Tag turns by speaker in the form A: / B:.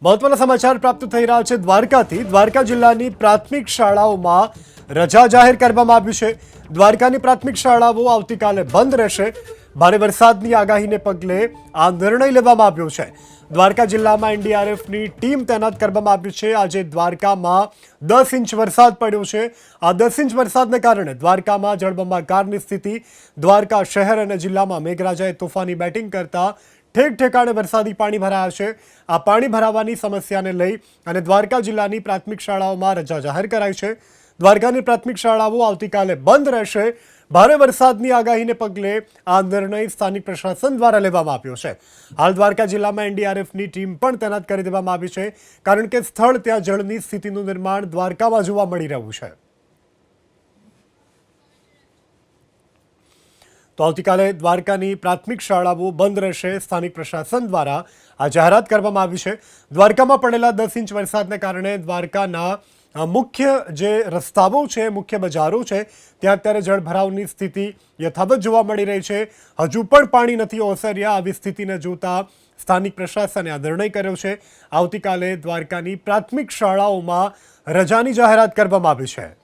A: મહત્વના સમાચાર પ્રાપ્ત થઈ રહ્યા છે દ્વારકાથી। દ્વારકા જિલ્લાની પ્રાથમિક શાળાઓમાં રજા જાહેર કરવામાં આવી છે। દ્વારકાની પ્રાથમિક શાળાઓ આવતીકાલે બંધ રહેશે। ભારે વરસાદની આગાહીને પગલે આ નિર્ણય લેવામાં આવ્યો છે। દ્વારકા જિલ્લામાં એનડીઆરએફની ટીમ તૈનાત કરવામાં આવી છે। આજે દ્વારકામાં 10 ઇંચ વરસાદ પડ્યો છે। આ 10 ઇંચ વરસાદને કારણે દ્વારકામાં જળબંબાકારની સ્થિતિ। દ્વારકા શહેર અને જિલ્લામાં મેઘરાજાએ તોફાની બેટિંગ કરતા ઠેક ઠેકાણે વરસાદી પાણી ભરાયા છે। આ પાણી ભરાવાની સમસ્યાને લઈ અને દ્વારકા જિલ્લાની પ્રાથમિક શાળાઓમાં રજા જાહેર કરાઈ છે। દ્વારકાની પ્રાથમિક શાળાઓ આવતીકાલે બંધ રહેશે। ભારે વરસાદની આગાહીને પગલે આ નિર્ણય સ્થાનિક પ્રશાસન દ્વારા લેવામાં આવ્યો છે। હાલ દ્વારકા જિલ્લામાં એનડીઆરએફની ટીમ પણ તૈનાત કરી દેવામાં આવી છે, કારણ કે સ્થળ ત્યાં જળની સ્થિતિનું નિર્માણ દ્વારકામાં જોવા મળી રહ્યું છે। તો આવતીકાલે દ્વારકાની પ્રાથમિક શાળાઓ બંધ રહેશે। સ્થાનિક પ્રશાસન દ્વારા આ જાહેરાત કરવામાં આવી છે। દ્વારકામાં પડેલા 10 ઇંચ વરસાદને કારણે દ્વારકાના મુખ્ય જે રસ્તાઓ છે, મુખ્ય બજારો છે, ત્યાં અત્યારે જળભરાવની સ્થિતિ યથાવત જોવા મળી રહી છે। હજુ પણ પાણી નથી ઓસર્યા। આવી સ્થિતિને જોતા સ્થાનિક પ્રશાસને આ નિર્ણય કર્યો છે। આવતીકાલે દ્વારકાની પ્રાથમિક શાળાઓમાં રજાની જાહેરાત કરવામાં આવી છે।